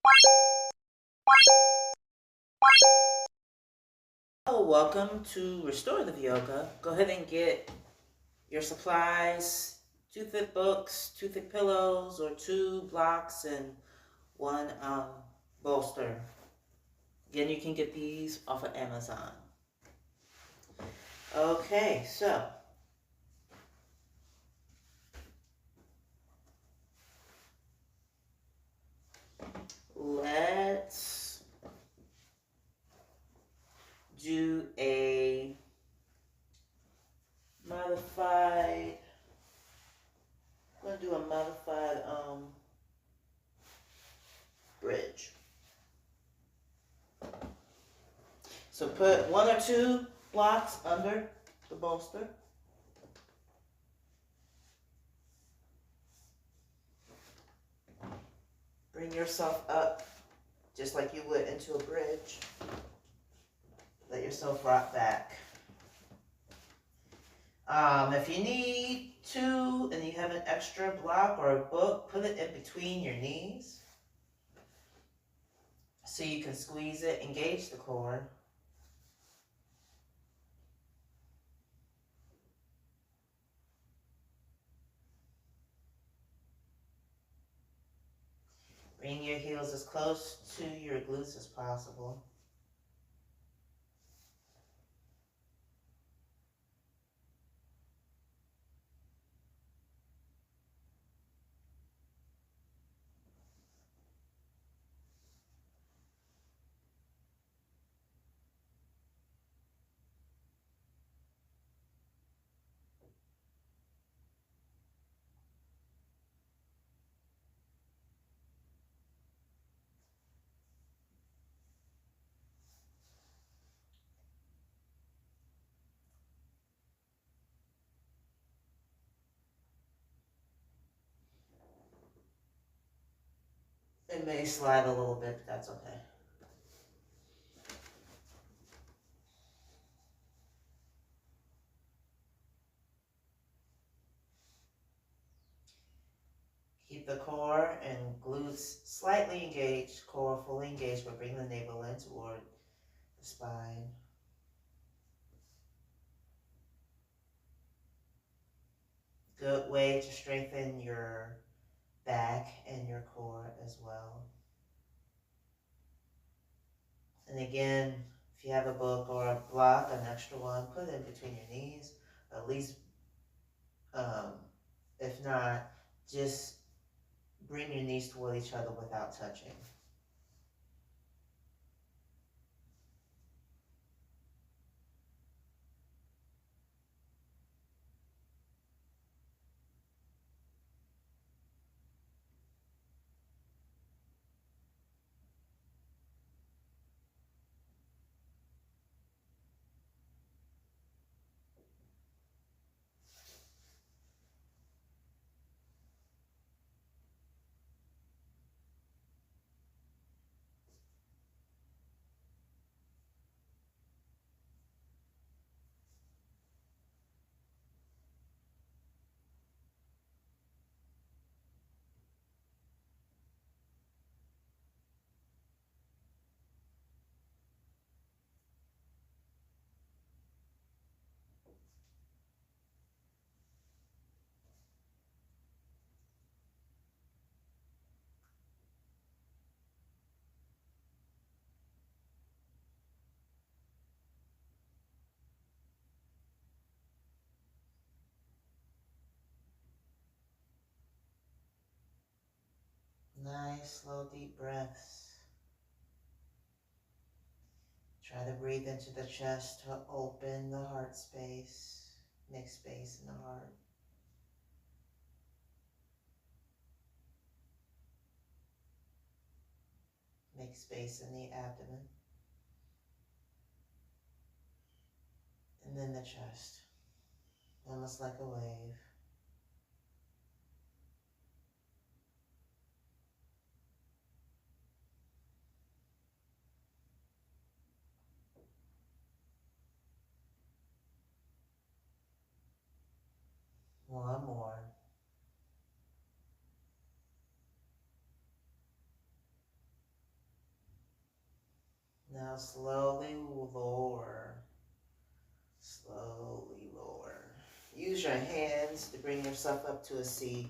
Oh, welcome to Restorative Yoga. Go ahead and get your supplies, two thick books, two thick pillows, or two blocks, and one bolster. Again, you can get these off of Amazon. Okay, so let's do a modified. I'm gonna do a modified bridge. So put one or two blocks under the bolster. Bring yourself up just like you would into a bridge. Let yourself rock back. If you need to and you have an extra block or a book, put it in between your knees so you can squeeze it, engage the core. Bring your heels as close to your glutes as possible. It may slide a little bit, but that's okay. Keep the core and glutes slightly engaged, core fully engaged, but bring the navel in toward the spine. Good way to strengthen your back and your core as well. And again, if you have a book or a block, an extra one, put it in between your knees. At least, um, if not, just bring your knees toward each other without touching. Nice, slow, deep breaths. Try to breathe into the chest to open the heart space, make space in the heart. Make space in the abdomen. And then the chest, almost like a wave. One more. Now slowly lower. Slowly lower. Use your hands to bring yourself up to a seat.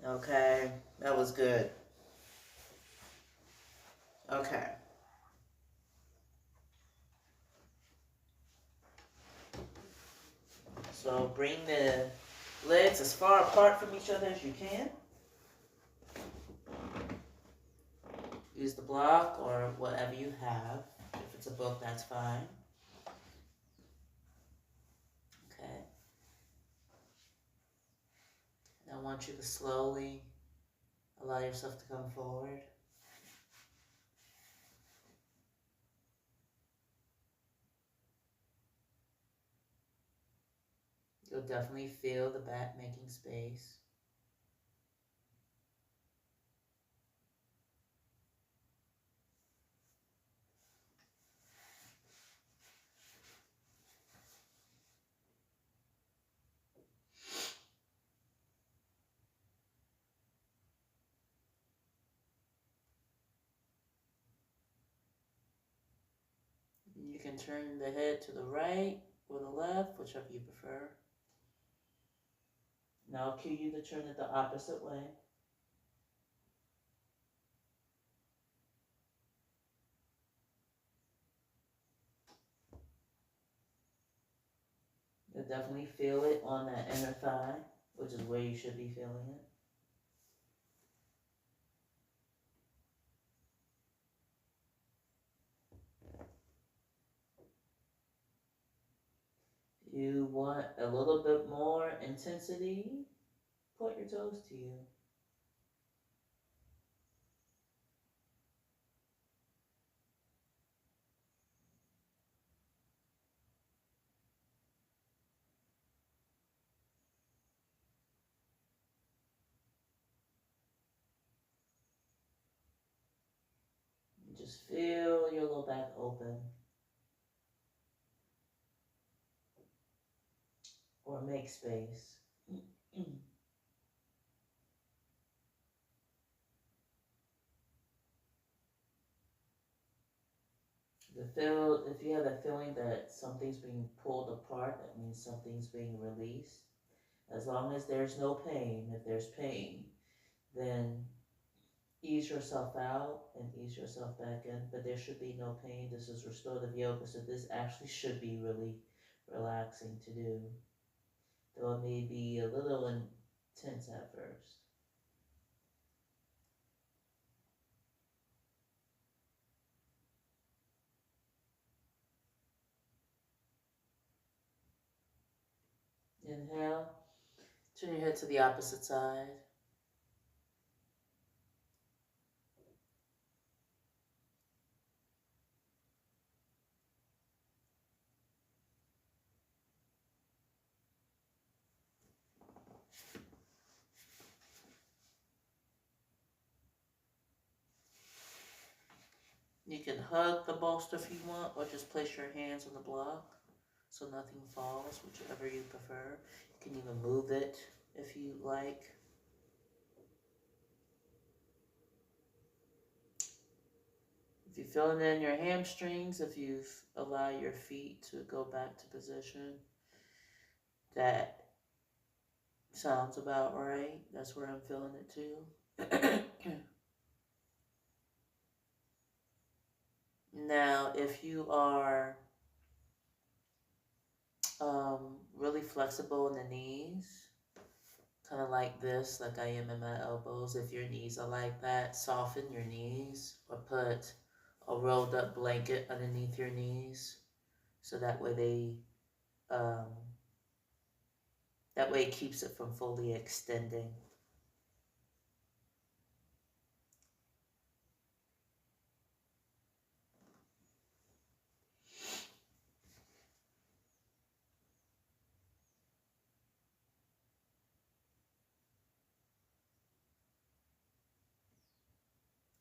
Okay, that was good. Okay. So bring the legs as far apart from each other as you can. Use the block or whatever you have. If it's a book, that's fine. Okay. And I want you to slowly allow yourself to come forward. You'll definitely feel the back making space. You can turn the head to the right or the left, whichever you prefer. Now I'll cue you to turn it the opposite way. You'll definitely feel it on that inner thigh, which is where you should be feeling it. You want a little bit more intensity? Point your toes to you. Just feel your low back open. Or make space. If you have a feeling that something's being pulled apart, that means something's being released. As long as there's no pain, if there's pain, then ease yourself out and ease yourself back in. But there should be no pain. This is restorative yoga, so this actually should be really relaxing to do. Though it may be a little intense at first. Inhale. Turn your head to the opposite side. You can hug the bolster if you want, or just place your hands on the block so nothing falls, whichever you prefer. You can even move it if you like. If you feel it in your hamstrings, if you allow your feet to go back to position, that sounds about right. That's where I'm feeling it too. Now, if you are really flexible in the knees, kind of like this, like I am in my elbows. If your knees are like that, soften your knees or put a rolled up blanket underneath your knees, so that way it keeps it from fully extending.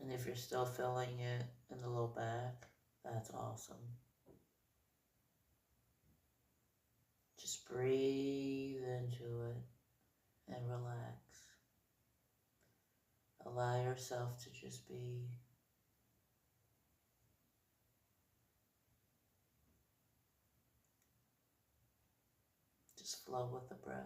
And if you're still feeling it in the low back, that's awesome. Just breathe into it and relax. Allow yourself to just be Just flow with the breath.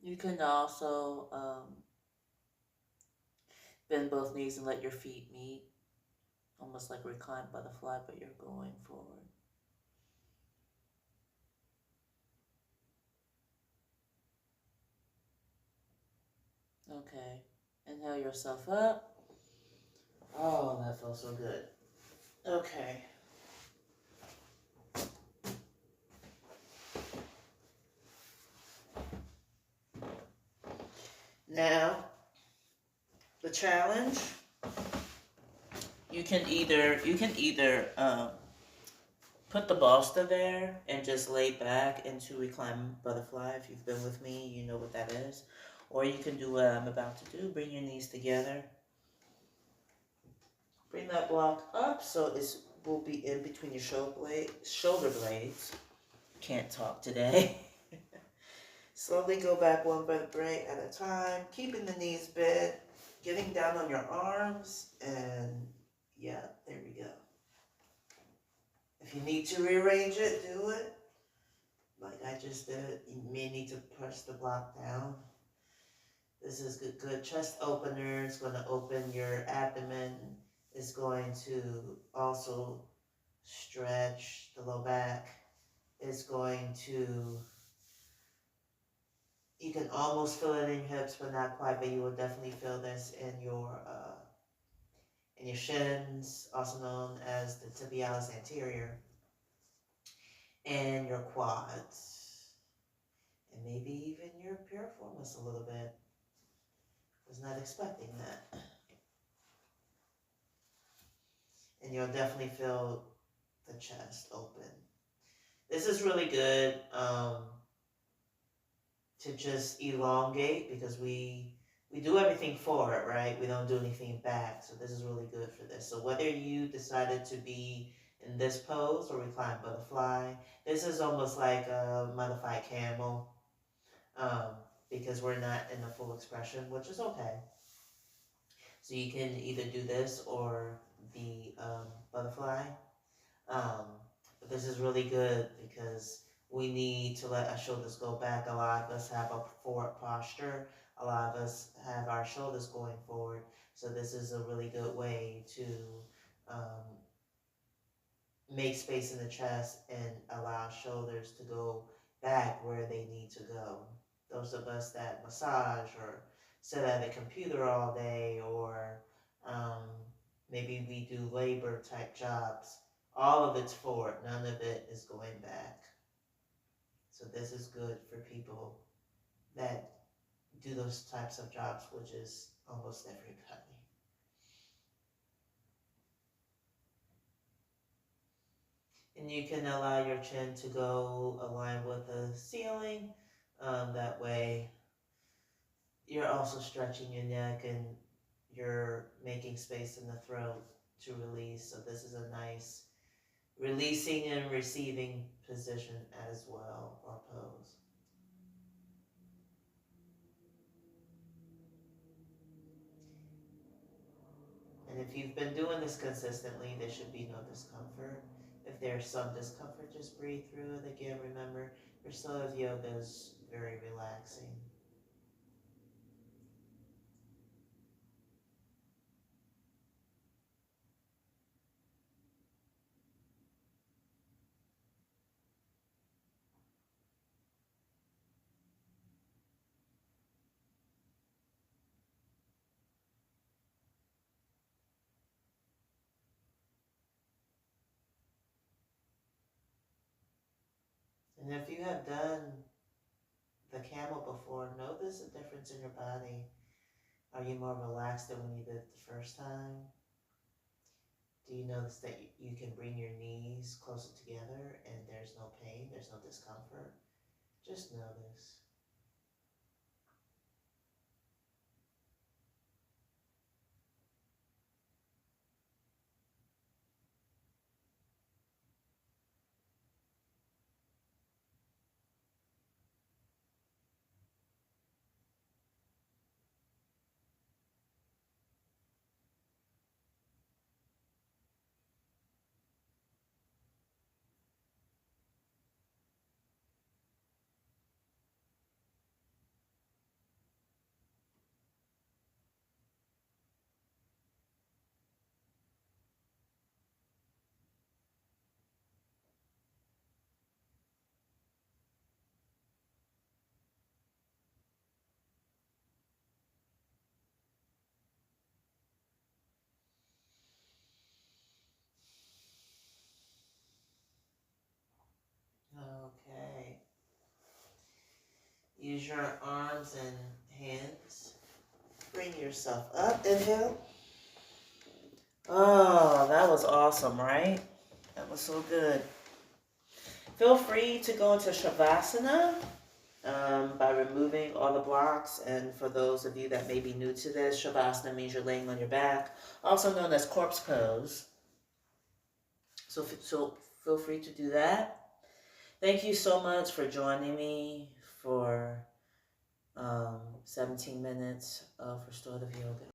You can also bend both knees and let your feet meet, almost like reclined butterfly, but you're going forward. Okay. Inhale yourself up. Oh, that felt so good. Okay. Now, the challenge. You can either put the bolster there and just lay back into recline butterfly. If you've been with me, you know what that is. Or you can do what I'm about to do. Bring your knees together. Bring that block up so it will be in between your shoulder blades. Can't talk today. Slowly go back one vertebrae at a time, keeping the knees bent, getting down on your arms, and yeah, there we go. If you need to rearrange it, do it. Like I just did, you may need to push the block down. This is good chest opener. It's going to open your abdomen. It's going to also stretch the low back. It's going to, you can almost feel it in your hips, but not quite, but you will definitely feel this in your shins, also known as the tibialis anterior, and your quads, and maybe even your piriformis a little bit. Was not expecting that. And you'll definitely feel the chest open. This is really good to just elongate because we do everything forward, right? We don't do anything back. So this is really good for this. So whether you decided to be in this pose or recline butterfly, this is almost like a modified camel um, because we're not in the full expression, which is okay. So you can either do this or the butterfly. Um, but this is really good because we need to let our shoulders go back. A lot of us have a forward posture. A lot of us have our shoulders going forward. So this is a really good way to um, make space in the chest and allow shoulders to go back where they need to go. Those of us that massage or sit at a computer all day or um, maybe we do labor type jobs, all of it's forward, none of it is going back. So this is good for people that do those types of jobs, which is almost everybody. And you can allow your chin to go align with the ceiling. That way you're also stretching your neck and you're making space in the throat to release. So this is a nice releasing and receiving position as well, or pose. And if you've been doing this consistently, there should be no discomfort. If there's some discomfort, just breathe through it. Again, remember, restorative yoga is very relaxing. And if you have done the camel before, notice a difference in your body. Are you more relaxed than when you did it the first time? Do you notice that you can bring your knees closer together and there's no pain, there's no discomfort? Just notice. Okay. Use your arms and hands. Bring yourself up. Inhale. Oh, that was awesome, right? That was so good. Feel free to go into Shavasana by removing all the blocks. And for those of you that may be new to this, Shavasana means you're laying on your back, also known as corpse pose. So feel free to do that. Thank you so much for joining me for 17 minutes of restorative yoga.